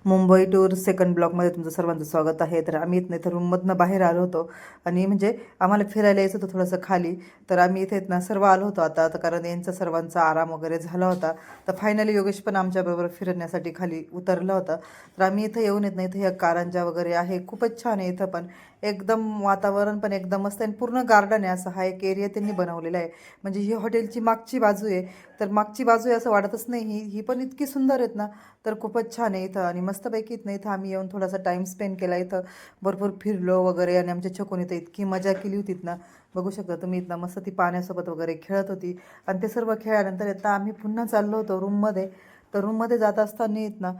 Mumbai tour second ब्लॉकमध्ये तुमचं सर्वांचं स्वागत आहे. तर आम्ही इथनं इथं रूममधनं बाहेर आलो होतो आणि म्हणजे आम्हाला फिरायला यायचं होतं थोडंसं खाली. तर आम्ही इथे इथनं सर्व आलो होतो आता तर कारण यांचा सर्वांचा आराम वगैरे झाला होता. तर फायनली योगेश पण आमच्याबरोबर फिरण्यासाठी खाली उतरला होता. तर आम्ही इथं येऊन येत नाही इथं ह्या कारंजा वगैरे आहे, खूपच छान आहे इथं पण. एकदम वातावरण पण एकदम मस्त आहे आणि पूर्ण गार्डन आहे. असं हा एक एरिया त्यांनी बनवलेला आहे. म्हणजे ही हॉटेलची मागची बाजू आहे. तर मागची बाजू आहे असं वाटतच नाही. ही पण इतकी सुंदर आहेत ना, तर खूपच छान आहे इथं. आणि मस्तपैकी इथं इथं आम्ही येऊन थोडासा टाईम स्पेंड केला इथं. भरपूर फिरलो वगैरे आणि आमच्या छकून इथं इतकी मजा केली होती ना, बघू शकता तुम्ही. इथं मस्त ती पाण्यासोबत वगैरे खेळत होती. आणि ते सर्व खेळल्यानंतर आता आम्ही पुन्हा चाललो होतो रूममध्ये. तर रूममध्ये जात असताना इथं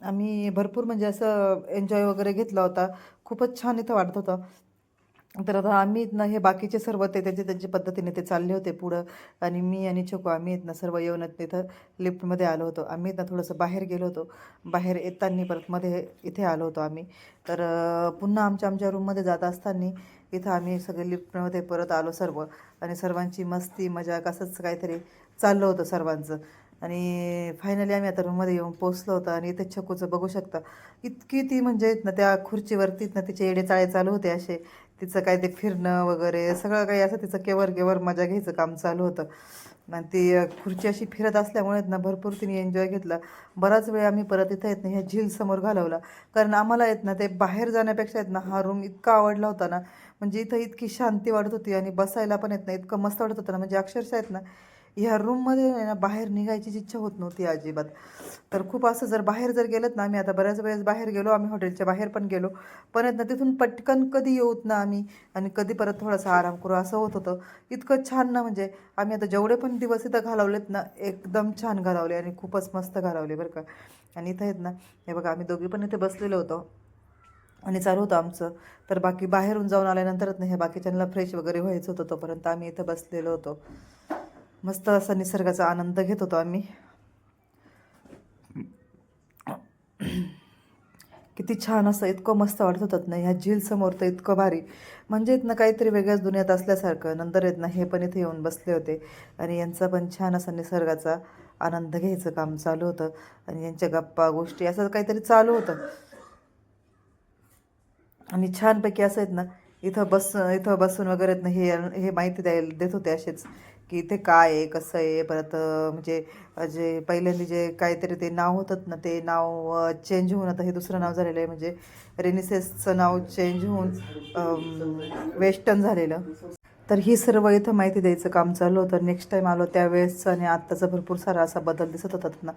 आम्ही भरपूर म्हणजे असं एन्जॉय वगैरे घेतला होता. खूपच छान इथं वाटत होतं. तर आता आम्ही इथनं हे बाकीचे सर्व ते त्यांच्या पद्धतीने ते चालले होते पुढं. आणि मी आणि छोकू आम्ही इथनं सर्व येऊन इथं लिफ्टमध्ये आलो होतो. आम्ही इथं थोडंसं बाहेर गेलो होतो. बाहेर येताना परत मध्ये इथे आलो होतो आम्ही. तर पुन्हा आमच्या रूममध्ये जात असताना इथं आम्ही सगळे लिफ्टमध्ये परत आलो सर्व. आणि सर्वांची मस्ती मजाक असंच काहीतरी चाललं होतं सर्वांचं. आणि फायनली आम्ही आता रूममध्ये येऊन पोचलो होतो. आणि इथे छकूचं बघू शकता, इतकी ती म्हणजे ना त्या खुर्चीवरती ना तिचे येडेचाळे चालू होते असे. तिचं काय ते फिरणं वगैरे सगळं काही असं तिचं केवर केवर मजा घ्यायचं काम चालू होतं. आणि ती खुर्ची अशी फिरत असल्यामुळे ना भरपूर तिने एन्जॉय घेतला. बराच वेळ आम्ही परत इथं येत नाही ह्या झीलसमोर घालवला. कारण आम्हाला येत ना ते बाहेर जाण्यापेक्षा येत ना हा रूम इतका आवडला होता ना. म्हणजे इथं इतकी शांती वाटत होती आणि बसायला पण येत नाही, इतकं मस्त वाटत होतं ना. म्हणजे अक्षरशः येत ना ह्या रूममध्ये आहे ना बाहेर निघायचीच इच्छा होत नव्हती अजिबात. तर खूप असं जर बाहेर जर गेलं ना आम्ही आता बऱ्याच वेळेस बाहेर गेलो, आम्ही हॉटेलच्या बाहेर पण गेलो. पण आहेत ना तिथून पटकन कधी येऊत ना आम्ही आणि कधी परत थोडासा आराम करू असं होत होतं. इतकं छान ना म्हणजे आम्ही आता जेवढे पण दिवस इथं घालवलेत ना एकदम छान घालवले आणि खूपच मस्त घालवले बरं का. आणि इथं आहेत ना हे बघा आम्ही दोघी पण इथे बसलेलो होतो आणि चालू होतं आमचं. तर बाकी बाहेरून जाऊन आल्यानंतरच नाही हे बाकीच्यांना फ्रेश वगैरे व्हायचं होतं, तोपर्यंत आम्ही इथं बसलेलो होतो. मस्त असा निसर्गाचा आनंद घेत होतो आम्ही. किती छान असं इतकं मस्त वाटत होतात ना ह्या झीलसमोर, तर इतकं भारी. म्हणजे इथनं काहीतरी वेगळ्याच दुनियात असल्यासारखं. नंतर येत ना हे पण इथे येऊन बसले होते आणि यांचा पण छान असा निसर्गाचा आनंद घ्यायचं काम चालू होतं. आणि यांच्या गप्पा गोष्टी असं काहीतरी चालू होतं. आणि छानपैकी असं आहेत ना इथं बसून वगैरे आहेत ना हे माहिती द्यायला देत होते असेच, की इथे काय आहे कसं आहे. परत म्हणजे जे पहिल्यांदा जे काहीतरी ते नाव होतं ना ते नाव चेंज होऊन आता हे दुसरं नाव झालेलं आहे. म्हणजे रेनिसेसचं नाव चेंज होऊन वेस्टर्न झालेलं. तर ही सर्व इथं माहिती द्यायचं काम चालू होतं. नेक्स्ट टाईम आलो त्यावेळेस आणि आत्ताचा भरपूर सारा असा बदल दिसत होता ना.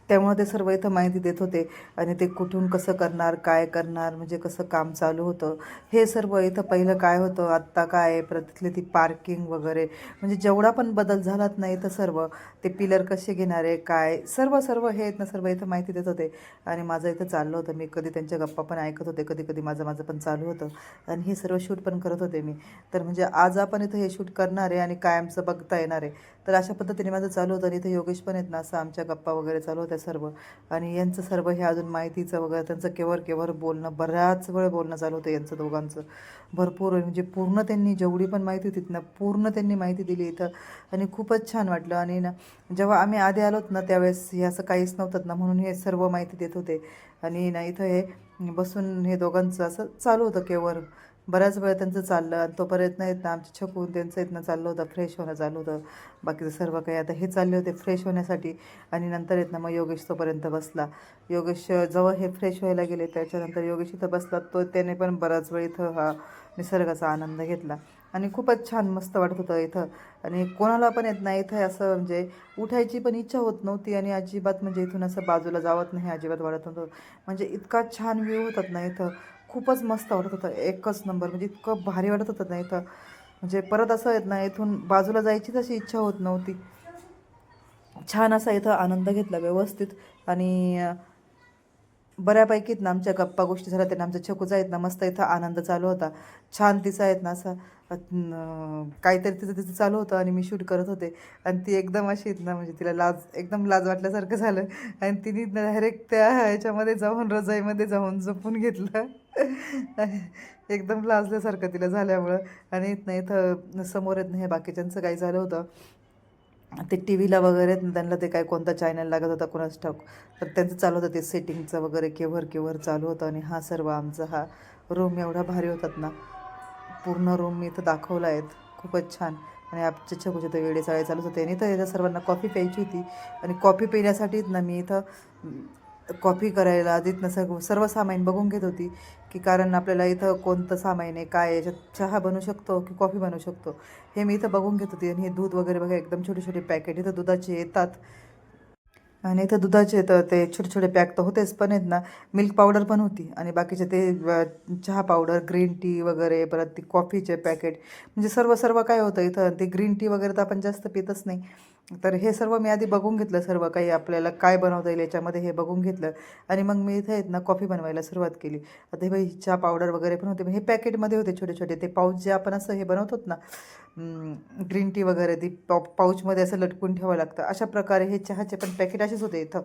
त्यामुळे ते सर्व इथं माहिती देत होते. आणि ते कुठून कसं करणार काय करणार म्हणजे कसं काम चालू होतं हे सर्व इथं. पहिलं काय होतं आत्ता काय आहे, परत तिथली ती पार्किंग वगैरे म्हणजे जेवढा पण बदल झालात ना इथं सर्व. ते पिलर कसे घेणार आहे काय सर्व सर्व हे आहेत ना सर्व इथं माहिती देत होते. आणि माझं इथं चाललं होतं, मी कधी त्यांच्या गप्पा पण ऐकत होते, कधी कधी माझं माझं पण चालू होतं. आणि हे सर्व शूट पण करत होते मी. तर म्हणजे आज आपण इथं हे शूट करणार आहे आणि कायमचं बघता येणार आहे. तर अशा पद्धतीने माझं चालू होतं. आणि इथं योगेश पण आहेत ना असं आमच्या गप्पा वगैरे चालू होत्या सर्व. आणि यांचं सर्व हे अजून माहितीचं वगैरे त्यांचं केवर केवर बोलणं, बऱ्याच वेळ बोलणं चालू होतं यांचं दोघांचं. भरपूर म्हणजे पूर्ण त्यांनी जेवढी पण माहिती होती ना पूर्ण त्यांनी माहिती दिली इथं. आणि खूपच छान वाटलं. आणि ना जेव्हा आम्ही आधी आलोत ना त्यावेळेस हे असं काहीच नव्हतं ना, म्हणून हे सर्व माहिती देत होते. आणि ना इथं हे बसून हे दोघांचं असं चालू होतं केवर. बऱ्याच वेळ त्यांचं चाललं आणि तोपर्यंत येत ना आमच्या छकून त्यांचं इथनं चाललं होतं फ्रेश होणं चालू होतं. बाकीचं सर्व काही आता हे चालले होते फ्रेश होण्यासाठी. आणि नंतर येत ना मग योगेश तोपर्यंत बसला. योगेश जेव्हा हे फ्रेश व्हायला गेले त्याच्यानंतर योगेश इथं बसला, तो त्याने पण बराच वेळ इथं हा निसर्गाचा आनंद घेतला. आणि खूपच छान मस्त वाटत होतं इथं. आणि कोणाला पण येत नाही इथं असं म्हणजे उठायची पण इच्छा होत नव्हती आणि अजिबात म्हणजे इथून असं बाजूला जावत नाही अजिबात वाटत नव्हतं. म्हणजे इतका छान व्ह्यू होतात ना इथं. खूपच मस्त वाटत होतं, एकच नंबर. म्हणजे इतकं भारी वाटत होतं ना इथं. म्हणजे परत असं येत ना इथून बाजूला जायचीच अशी इच्छा होत नव्हती. छान असा इथं आनंद घेतला व्यवस्थित. आणि बऱ्यापैकीत ना आमच्या गप्पा गोष्टी झाल्या त्यांना आमच्या छकूचा आहेत ना मस्त इथं आनंद चालू होता. छान तिचा आहेत ना असं काहीतरी तिचं तिचं चालू होतं आणि मी शूट करत होते. आणि ती एकदम अशी आहेत ना म्हणजे तिला एकदम लाज वाटल्यासारखं झालं. आणि तिने डायरेक्ट त्या ह्याच्यामध्ये जाऊन रजाईमध्ये जाऊन जपून घेतलं. एकदम लाजल्यासारखं तिला झाल्यामुळं. आणि इथनं इथं समोर येत नाही हे बाकीच्यांचं काही झालं होतं. ते टी व्हीला वगैरे त्यांना ते काय कोणता चॅनल लागत होता कोणाच ठाऊक, तर त्यांचं चालू होतं ते सेटिंगचं वगैरे केव्हर केव्हर चालू होतं. आणि हा सर्व आमचा हा रूम एवढा भारी होतात ना, पूर्ण रूम मी इथं दाखवला आहेत, खूपच छान. आणि आमचे छकूचे तर वेळे चाळे चालूच होते. आणि इथं सर्वांना कॉफी प्यायची होती. आणि कॉफी पिण्यासाठीच ना मी इथं कॉफी करायला तिथनं सर्व सामान बघून घेत होती, की कारण आपल्याला इथं कोणतं सामान आहे, काय याच्यात चहा बनवू शकतो की कॉफी बनवू शकतो, हे मी इथं बघून घेत होती. आणि हे दूध वगैरे बघा, एकदम छोटे छोटे पॅकेट इथं दुधाचे येतात. आणि इथं दुधाचे तर ते छोटे छोटे पॅक तर होतेच, पण आहेत ना मिल्क पावडर पण होती. आणि बाकीचे ते चहा पावडर, ग्रीन टी वगैरे, परत ती कॉफीचे पॅकेट, म्हणजे सर्व सर्व काय होतं इथं. ते ग्रीन टी वगैरे तर आपण जास्त पितच नाही, तर हे सर्व मी आधी बघून घेतलं, सर्व काही आपल्याला काय बनवता येईल याच्यामध्ये हे बघून घेतलं. आणि मग मी इथं आहेत ना कॉफी बनवायला सुरुवात केली. आता हे बाई चहा पावडर वगैरे पण होते, हे पॅकेटमध्ये होते छोटे छोटे, ते पाऊच जे आपण असं हे बनवतो ना ग्रीन टी वगैरे, ती पाऊचमध्ये असं लटकून ठेवावं लागतं, अशा प्रकारे हे चहाचे पण पॅकेट असेच होते इथं.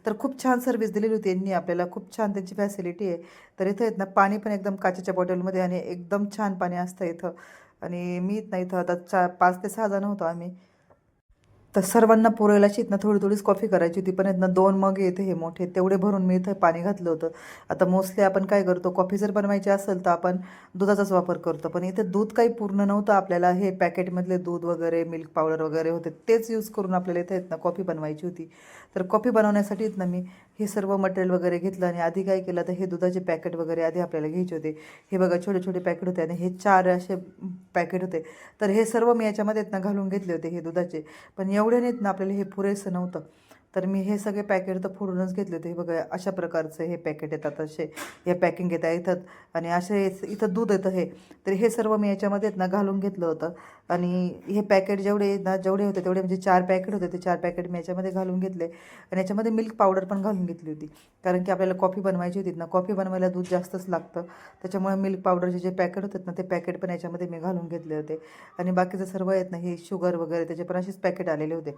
तर खूप छान सर्व्हिस दिलेली होती यांनी आपल्याला, खूप छान त्यांची फॅसिलिटी आहे. तर इथं आहेत ना पाणी पण एकदम काचेच्या बॉटलमध्ये, आणि एकदम छान पाणी असतं इथं. आणि मी ना इथं आता 5 ते 6 जण होतो आम्ही. तर सर्वांना पुरेल अशी ना थोडी थोडीच कॉफी करायची होती, पण आहेत ना 2 मग येते हे मोठे, तेवढे भरून मी इथं पाणी घातलं होतं. आता मोस्टली आपण काय करतो, कॉफी जर बनवायची असेल तर आपण दुधाचाच वापर करतो, पण इथे दूध काही पूर्ण नव्हतं आपल्याला, हे पॅकेटमधले दूध वगैरे, मिल्क पावडर वगैरे होते, तेच यूज करून आपल्याला इथे आहेत ना कॉफी बनवायची होती. तर कॉफी बनवण्यासाठी ना मी हे सर्व मटेरियल वगैरे घेतलं. आणि आधी काय केलं, तर हे दुधाचे पॅकेट वगैरे आधी आपल्याला घ्यायचे होते. हे बघा छोटे छोटे पॅकेट होते, आणि हे 4 असे पॅकेट होते. तर हे सर्व मी याच्यामध्ये ना घालून घेतले होते हे दुधाचे, पण एवढे नाहीत ना आपल्याला, हे पुरेसं नव्हतं. तर मी हे सगळे पॅकेट तर फोडूनच घेतले होते. हे बघा अशा प्रकारचे हे पॅकेट येतात, असे हे पॅकिंग येतात इथं. आणि असे इथं दूध येतं हे. तर हे सर्व मी याच्यामध्ये ना घालून घेतलं होतं. आणि हे पॅकेट जेवढे ना जेवढे होते तेवढे, म्हणजे 4 पॅकेट होते, ते 4 पॅकेट मी याच्यामध्ये घालून घेतले. आणि याच्यामध्ये मिल्क पावडर पण घालून घेतली होती, कारण की आपल्याला कॉफी बनवायची होती ना, कॉफी बनवायला दूध जास्तच लागतं. त्याच्यामुळे मिल्क पावडरचे जे पॅकेट होतात ना, ते पॅकेट पण याच्यामध्ये मी घालून घेतले होते. आणि बाकीचं सर्व आहेत ना, हे शुगर वगैरे त्याचे पण असेच पॅकेट आलेले होते.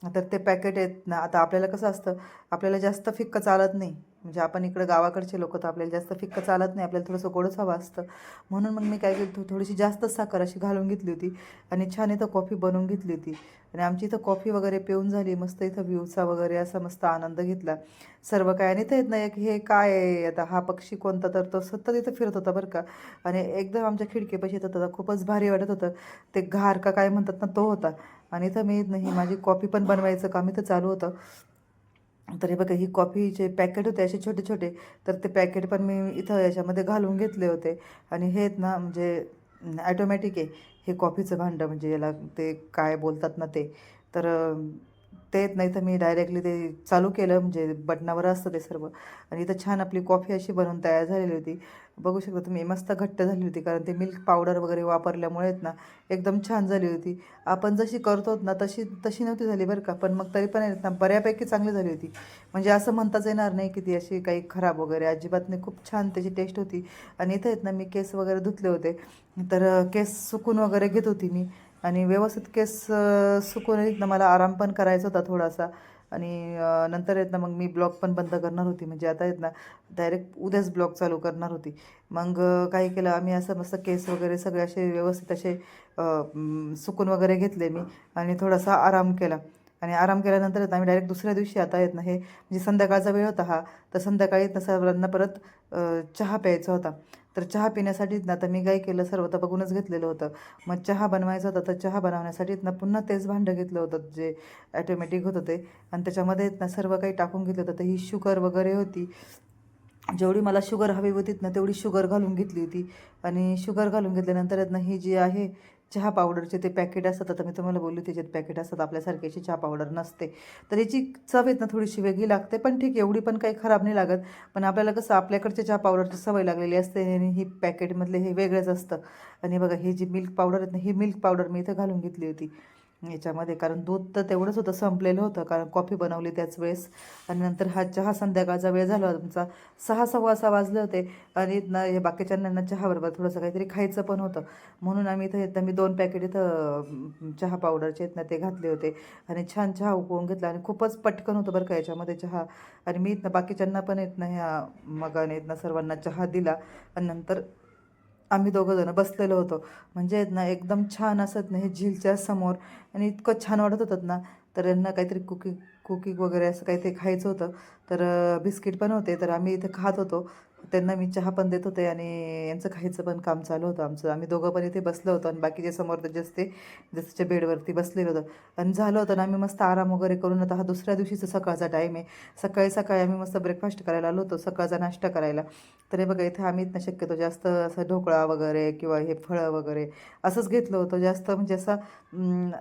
तर ते पॅकेट आहेत ना, आता आपल्याला कसं असतं, आपल्याला जास्त फिक्कं चालत नाही, म्हणजे आपण इकडं गावाकडचे लोक, तर आपल्याला जास्त फिक्कं चालत नाही, आपल्याला थोडंसं गोडच हवं असतं. म्हणून मग मी काय केलं, थोडीशी जास्त साखर अशी घालून घेतली होती. आणि छान इथं कॉफी बनवून घेतली होती. आणि आमची इथं कॉफी वगैरे पिऊन झाली, मस्त इथं व्ह्यूचा वगैरे असा मस्त आनंद घेतला सर्व काय. आणि इथं येत ना एक हे काय आहे आता, हा पक्षी कोणता, तर तो सतत इथं फिरत होता बरं का. आणि एकदम आमच्या खिडकीपाशी येत होता, खूपच भारी वाटत होतं. ते घार का काय म्हणतात ना, तो होता. आणि इथं मी नाही, माझी कॉफी पण बनवायचं काम इथं चालू होतं. तर हे बघा, ही कॉफीचे पॅकेट होते असे छोटे छोटे, तर ते पॅकेट पण मी इथं याच्यामध्ये घालून घेतले होते. आणि हे आहेत ना, म्हणजे ॲटोमॅटिक आहे हे कॉफीचं भांडं, म्हणजे याला ते काय बोलतात ना ते. तर ते येत नाही, तर मी डायरेक्टली ते चालू केलं, म्हणजे बटनावर असतं ते सर्व. आणि इथं छान आपली कॉफी अशी बनवून तयार झालेली होती. बघू शकता तुम्ही, मस्त घट्ट झाली होती, कारण ते मिल्क पावडर वगैरे वापरल्यामुळे ना एकदम छान झाली होती. आपण जशी करतो ना तशी तशी नव्हती झाली बरं का, पण मग तरी पण आहेत ना बऱ्यापैकी चांगली झाली होती. म्हणजे असं म्हणताच येणार नाही की ती अशी काही खराब वगैरे, अजिबात नाही, खूप छान त्याची टेस्ट होती. आणि इथं आहेत ना मी केस वगैरे धुतले होते, तर केस सुकून वगैरे घेत होती मी. आणि व्यवस्थित केस सुकून आहेत ना, मला आराम पण करायचा होता थोडासा. आणि नंतर आहेत ना मग मी ब्लॉग पण बंद करणार होती, म्हणजे आता आहेत ना डायरेक्ट उद्याच ब्लॉग चालू करणार होती. मग काय केलं आम्ही, असं मस्त केस वगैरे सगळे असे व्यवस्थित असे सुकून वगैरे घेतले मी. आणि थोडासा आराम केला. आणि आराम केल्यानंतर आहेत ना आम्ही डायरेक्ट दुसऱ्या दिवशी आता आहेत ना, हे म्हणजे संध्याकाळचा वेळ होता हा, तर संध्याकाळी ना सर्वांना परत चहा प्यायचा होता. तर चहा पिण्यासाठीच ना आता मी काय केलं, सर्व तर बघूनच घेतलेलं होतं. मग चहा बनवायचा होता, तर चहा बनवण्यासाठीच ना पुन्हा तेच भांडं घेतलं होतं जे ॲटोमॅटिक होतं ते. आणि त्याच्यामध्ये ना सर्व काही टाकून घेतलं होतं. तर ही शुगर वगैरे होती, जेवढी मला शुगर हवी होती ना तेवढी शुगर घालून घेतली होती. आणि शुगर घालून घेतल्यानंतर आहेत ना, ही जी आहे चहा पावडरचे ते पॅकेट असतात, आता मी तुम्हाला बोलली त्याच्यात पॅकेट असतात, आपल्यासारखी अशी चहा पावडर नसते. तर याची चव आहेत ना थोडीशी वेगळी लागते, पण ठीक, एवढी पण काही खराब नाही लागत. पण आपल्याला कसं आपल्याकडच्या चहा पावडरची सवय लागलेली असते, आणि ही पॅकेटमधले हे वेगळंच असतं. आणि बघा, ही जी मिल्क पावडर आहेत ना, ही मिल्क पावडर मी इथं घालून घेतली होती याच्यामध्ये, कारण दूध तर तेवढंच होतं, संपलेलं होतं, कारण कॉफी बनवली त्याच वेळेस. आणि नंतर हा चहा संध्याकाळचा वेळ झाला होता तुमचा, 6 सव्वा 6 वाजले होते. आणि ना हे बाकीच्यांना चहाबरोबर थोडंसं काहीतरी खायचं पण होतं, म्हणून आम्ही इथं येतं मी 2 पॅकेट इथं चहा पावडरचे आहेत ना ते घातले होते. आणि छान चहा उकळून घेतला, आणि खूपच पटकन होतं बरं का याच्यामध्ये चहा. आणि मी इथं बाकीच्यांना पण येत ना ह्या मगाने येत ना सर्वांना चहा दिला. आणि नंतर आम्ही दोघं जण बसलेलो होतो. म्हणजे आहेत ना एकदम छान असत ना हे झीलच्या समोर आणि इतकं छान वाटत होतं ना. तर यांना काहीतरी कुकिंग वगैरे असं काहीतरी खायचं होतं. तर बिस्किट पण होते. तर आम्ही इथे खात होतो. त्यांना मी चहा पण देत होते आणि यांचं खायचं पण काम चालू होतं आमचं. आम्ही दोघं पण इथे बसलो होतो आणि बाकीचे समोर तर जसच्या बेडवरती बसलेलं होतं आणि झालं होतं ना. आम्ही मस्त आराम वगैरे करून आता हा दुसऱ्या दिवशीचा सकाळचा टाईम आहे. सकाळी सकाळी आम्ही मस्त ब्रेकफास्ट करायला आलो होतो, सकाळचा नाश्ता करायला. तर हे बघा इथे आम्ही ना शक्यतो जास्त असं ढोकळा वगैरे किंवा हे फळं वगैरे असंच घेतलं होतं. जास्त म्हणजे असा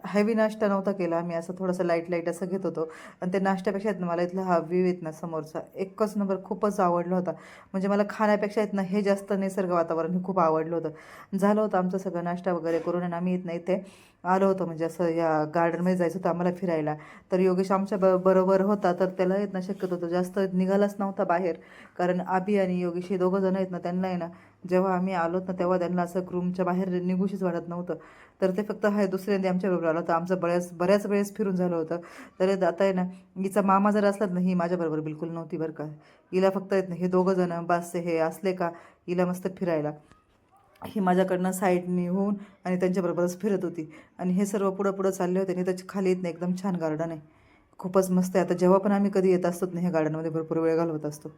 हेवी नाश्ता नव्हता केला आम्ही. असं थोडंसं लाईट लाईट असं घेत होतो. आणि ते नाश्त्यापेक्षा आहेत ना मला इथला हा व्ह्यू आहेत ना समोरचा एकच नंबर खूपच आवडला होता. म्हणजे मला खाण्यापेक्षा आहेत ना हे जास्त निसर्ग वातावरण हे खूप आवडलं होतं. झालं होतं आमचं सगळं नाश्ता वगैरे करून आणि आम्ही इथे आलो होतो. म्हणजे असं या गार्डनमध्ये जायचं होतं आम्हाला फिरायला. तर योगेश आमच्या बरोबर होता. तर त्याला येत ना शक्यत होतं जास्त निघालाच नव्हता बाहेर. कारण आबी आणि योगेश हे दोघं जण आहेत ना त्यांना आहे ना जेव्हा आम्ही आलोत ना तेव्हा त्यांना असं रूमच्या बाहेर निघूशीच वाटत नव्हतं. तर ते फक्त हा दुसऱ्यांदा आमच्याबरोबर आलं होतं. आमचं बऱ्याच वेळेस फिरून झालं होतं. तर आता आहे ना हिचा मामा जर असलात ना ही माझ्याबरोबर बिलकुल नव्हती बरं का. हिला फक्त आहेत ना हे दोघं जण बस हे असले का हिला मस्त फिरायला ही माझ्याकडनं साईडनी होऊन आणि त्यांच्याबरोबरच फिरत होती. आणि हे सर्व पुढं पुढं चालले होते आणि त्याच्या खाली येत नाही एकदम छान गार्डन आहे. खूपच मस्त आहे. आता जेव्हा पण आम्ही कधी येत असतो ना ह्या गार्डनमध्ये भरपूर वेळ घालवत असतो.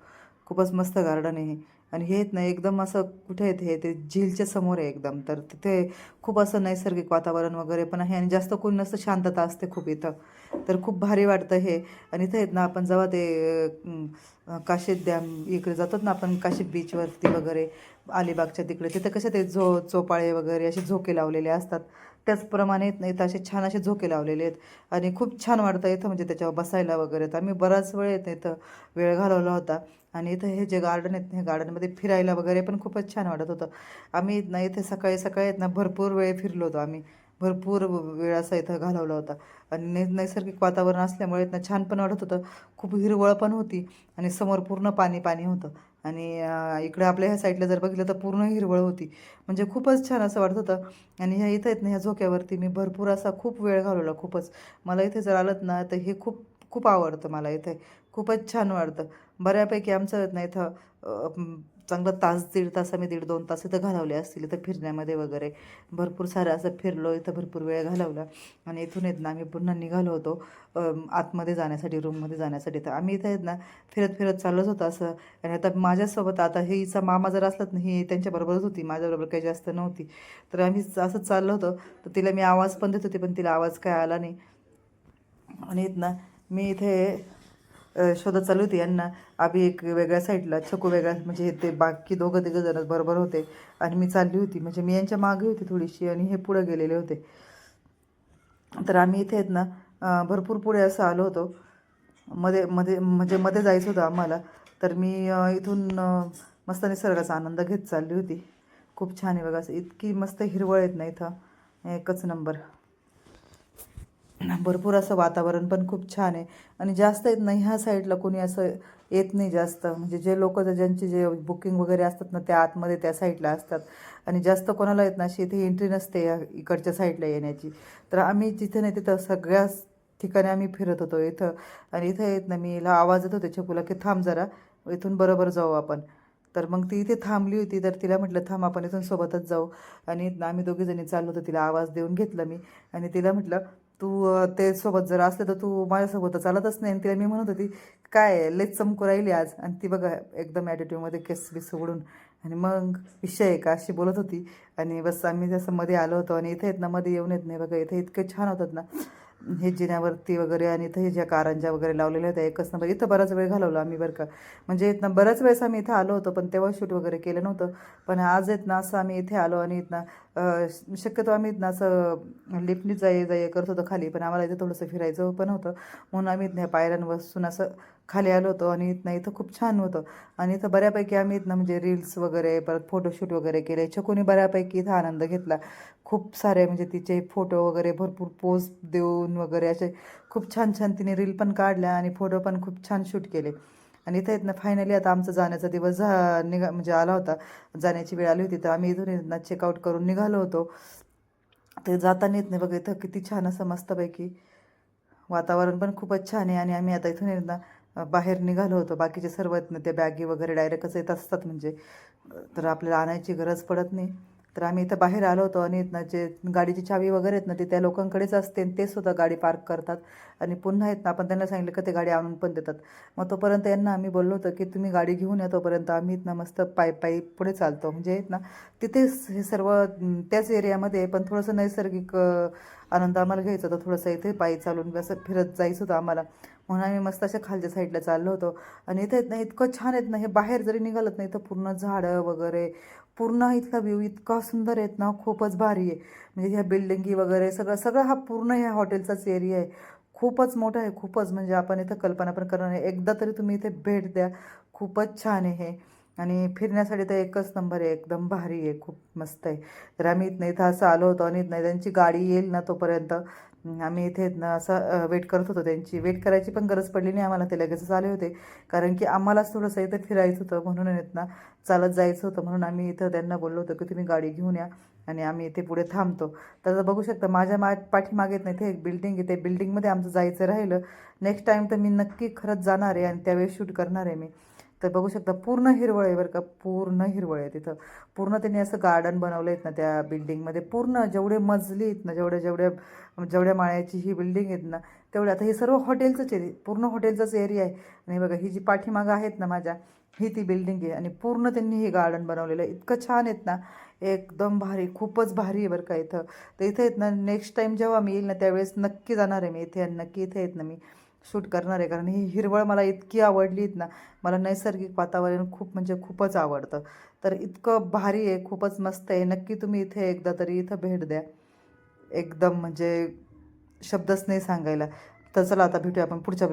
खूपच मस्त गार्डन आहे हे. आणि हे आहेत ना एकदम असं कुठे आहेत हे ते झीलच्या समोर आहे एकदम. तर तिथे खूप असं नैसर्गिक वातावरण वगैरे पण आहे आणि जास्त कोण नसतं, शांतता असते खूप इथं. तर खूप भारी वाटतं हे. आणि इथं आहेत ना आपण जेव्हा ते काशीद डॅम इकडे जातात ना आपण काशीद बीचवरती वगैरे अलिबागच्या तिकडे तिथे कसे ते चोपाळे वगैरे असे झोके लावलेले असतात. त्याचप्रमाणे नाही तर असे छान असे झोके लावलेले आहेत. आणि खूप छान वाटतं इथं म्हणजे त्याच्यावर बसायला वगैरे. तर आम्ही बराच वेळ येतं इथं वेळ घालवला होता. आणि इथं हे जे गार्डन आहेत हे गार्डनमध्ये फिरायला वगैरे पण खूपच छान वाटत होतं. आम्ही ना इथे सकाळी सकाळी आहेत ना भरपूर वेळ फिरलो होतो आम्ही. भरपूर वेळ असा इथं घालवला होता. आणि नैसर्गिक वातावरण असल्यामुळे ना छान पण वाटत होतं. खूप हिरवळ पण होती आणि समोर पूर्ण पाणी पाणी होतं. आणि इकडे आपल्या ह्या साईडला जर बघितलं तर पूर्ण हिरवळ होती. म्हणजे खूपच छान असं वाटत होतं. आणि ह्या इथं आहेत ना ह्या झोक्यावरती मी भरपूर असा खूप वेळ घालवला खूपच. मला इथे जर आलं ना तर हे खूप खूप आवडतं मला इथे. खूपच छान वाटतं. बऱ्यापैकी आमचं ना इथं चांगलं तास दीड तास आम्ही 1.5-2 तास इथं घालवले असतील इथं फिरण्यामध्ये वगैरे. भरपूर सारं असं फिरलो इथं भरपूर वेळ घालवला. आणि इथून येत ना आम्ही पुन्हा निघालो होतो आतमध्ये जाण्यासाठी रूममध्ये जाण्यासाठी. तर आम्ही इथं आहेत ना फिरत फिरत चाललंच होतं असं. आणि आता माझ्यासोबत आता हिचा मामा जर असलात ना ही त्यांच्याबरोबरच होती, माझ्याबरोबर काही जास्त नव्हती. तर आम्ही असंच चाललो होतो. तर तिला मी आवाज पण देत होते पण तिला आवाज काय आला नाही. आणि आहेत ना मी इथे शोधत चालू होती यांना. आभी एक वेगळ्या साईडला, छकू वेगळ्या, म्हणजे ते बाकी दोघं तिघं जण बरोबर होते. आणि मी चालली होती म्हणजे मी यांच्या मागे होती थोडीशी आणि हे पुढं गेलेले होते. तर आम्ही इथे आहेत ना भरपूर पुढे असं आलो होतो. मध्ये मध्ये म्हणजे मध्ये जायचं होतं आम्हाला. तर मी इथून मस्त निसर्गाचा आनंद घेत चालली होती. खूप छान आहे बघा. असं इतकी मस्त हिरवळ आहेत ना इथं एकच नंबर. भरपूर असं वातावरण पण खूप छान आहे. आणि जास्त येत नाही ह्या साईडला कोणी असं येत नाही जास्त. म्हणजे जे लोक ज्यांचे जे बुकिंग वगैरे असतात ना त्या आतमध्ये त्या साईडला असतात. आणि जास्त कोणाला येत ना अशी इथे एंट्री नसते या इकडच्या साईडला येण्याची. तर आम्ही जिथे नाही तिथं सगळ्याच ठिकाणी आम्ही फिरत होतो इथं. आणि इथं येत ना मी हिला आवाज येत होते छकुला की थांब जरा, इथून बरोबर जाऊ आपण. तर मग ती इथे थांबली होती. तर तिला म्हटलं थांब आपण इथून सोबतच जाऊ. आणि आम्ही दोघीजणी चाललो होतो. तिला आवाज देऊन घेतलं मी. आणि तिला म्हटलं तू ते सोबत जर असले तर तू माझ्यासोबत तर चालतच नाही. आणि तिला मी म्हणत होती काय लयच चमकू राहिली आज. आणि ती बघा एकदम ॲटिट्यूडमध्ये केस बिस उघडून आणि मग विषय आहे का अशी बोलत होती. आणि बस आम्ही जसं मध्ये आलो होतो. आणि इथे येत ना मध्ये येऊन येत नाही बघा. इथे इतके छान होतात ना हे जिन्यावरती वगैरे. आणि इथं हे ज्या कारंज्या वगैरे लावलेल्या होत्या एकच नंबर. इथं बराच वेळ घालवला आम्ही बरं का. म्हणजे इथनं बऱ्याच वेळेस आम्ही इथं आलो होतो पण तेव्हा शूट वगैरे केलं नव्हतं. पण आज येत ना असं आम्ही इथे आलो. आणि इथनं शक्यतो आम्ही इथनं असं लिफ्टनीच जाय करत होतो खाली. पण आम्हाला इथे थोडंसं फिरायचं पण होतं म्हणून आम्ही इथं ह्या पायऱ्यांवर बसून असं खाली आलो होतो. आणि इथं खूप छान होतं. आणि इथं बऱ्यापैकी आम्ही इथनं म्हणजे रील्स वगैरे परत फोटोशूट वगैरे केले. छकूने बऱ्यापैकी इथं आनंद घेतला. खूप सारे म्हणजे तिचे फोटो वगैरे भरपूर पोज देऊन वगैरे असे खूप छान छान तिने रील पण काढल्या आणि फोटो पण खूप छान शूट केले. आणि इथं ना फायनली आता आमचा जाण्याचा दिवस म्हणजे आला होता. जाण्याची वेळ आली होती. तर आम्ही इथून ना चेकआउट करून निघालो होतो. ते जाताना येत नाही बघा इथं किती छान असं मस्तपैकी वातावरण पण खूपच छान आहे. आणि आम्ही आता इथून ना बाहेर निघालो होतो. बाकीचे सर्व आहेत ना, ते बॅगी वगैरे डायरेक्टच येत असतात म्हणजे तर आपल्याला आणायची गरज पडत नाही. तर आम्ही इथं बाहेर आलो होतो आणि ना जे गाडीची चावी वगैरे आहेत ना, ती त्या लोकांकडेच असते आणि ते सुद्धा गाडी पार्क करतात आणि पुन्हा आहेत ना, आपण त्यांना सांगितलं की ते गाडी आणून पण देतात. मग तोपर्यंत यांना आम्ही बोललो होतो की तुम्ही गाडी घेऊन या, तोपर्यंत आम्ही इथनं मस्त पायी पुढे चालतो. म्हणजे आहेत ना, तिथेच हे सर्व त्याच एरियामध्ये पण थोडंसं नैसर्गिक आनंद आम्हाला घ्यायचा होता. थोडंसं इथे पायी चालून असं फिरत जायचं होतं आम्हाला. म्हणून आम्ही मस्त अशा खालच्या साईडला चाललो होतो आणि इथे आहेत ना, इतकं छान आहेत ना, हे बाहेर जरी निघालत नाही तर पूर्ण झाडं वगैरे पूर्ण इथला व्ह्यू इतका सुंदर आहेत ना, खूपच भारी आहे. म्हणजे ह्या बिल्डिंगी वगैरे सगळं सगळं हा पूर्ण ह्या हॉटेलचाच एरिया आहे. खूपच मोठा आहे, खूपच म्हणजे आपण इथं कल्पना पण करणार नाही. एकदा तरी तुम्ही इथे भेट द्या. खूपच छान आहे हे आणि फिरण्यासाठी तर एकच नंबर आहे, एकदम भारी आहे, खूप मस्त आहे. तर आम्ही इथं असं आलो होतो आणि इथनं त्यांची गाडी येईल ना तोपर्यंत आम्ही इथे ना असं वेट करत होतो. त्यांची वेट करायची पण गरज पडली नाही आम्हाला, ते लगेचच आले होते. कारण की आम्हालाच थोडंसं इथं फिरायचं होतं म्हणून आहेत ना, चालत जायचं होतं. म्हणून आम्ही इथं त्यांना बोललो होतो की तुम्ही गाडी घेऊन या आणि आम्ही इथे पुढे थांबतो. तर बघू शकता माझ्या पाठीमागे नाही इथे एक बिल्डिंग आहे. ते बिल्डिंगमध्ये आमचं जायचं राहिलं. नेक्स्ट टाईम तर मी नक्की खरंच जाणार आहे आणि त्यावेळेस शूट करणार आहे मी. तर बघू शकता पूर्ण हिरवळ आहे बरं का, पूर्ण हिरवळ आहे तिथं. पूर्ण त्यांनी असं गार्डन बनवलं आहेत ना त्या बिल्डिंगमध्ये. पूर्ण जेवढे मजली आहेत ना, जेवढ्या जेवढ्या जेवढ्या माळ्याची ही बिल्डिंग आहेत ना तेवढ्या. आता हे सर्व हॉटेलचंच आहे, पूर्ण हॉटेलचाच एरिया आहे. आणि बघा ही जी पाठीमागं आहेत ना माझ्या, ही ती बिल्डिंग आहे आणि पूर्ण त्यांनी हे गार्डन बनवलेलं आहे. इतकं छान आहेत ना, एकदम भारी, खूपच भारी आहे बरं का इथं. तर इथे आहेत ना नेक्स्ट टाईम जेव्हा मी येईल ना त्यावेळेस नक्की जाणार आहे मी इथे आणि नक्की इथे आहेत ना मी शूट करणार आहे. कारण ही हिरवळ मला इतकी आवडली आहेत ना, मला नैसर्गिक वातावरण खूप म्हणजे खूपच आवडतं. तर इतकं भारी आहे, खूपच मस्त आहे. नक्की तुम्ही इथे एकदा तरी इथं भेट द्या. एकदम म्हणजे शब्दच नाही सांगायला. तर चला आता भेटूया आपण पुढच्या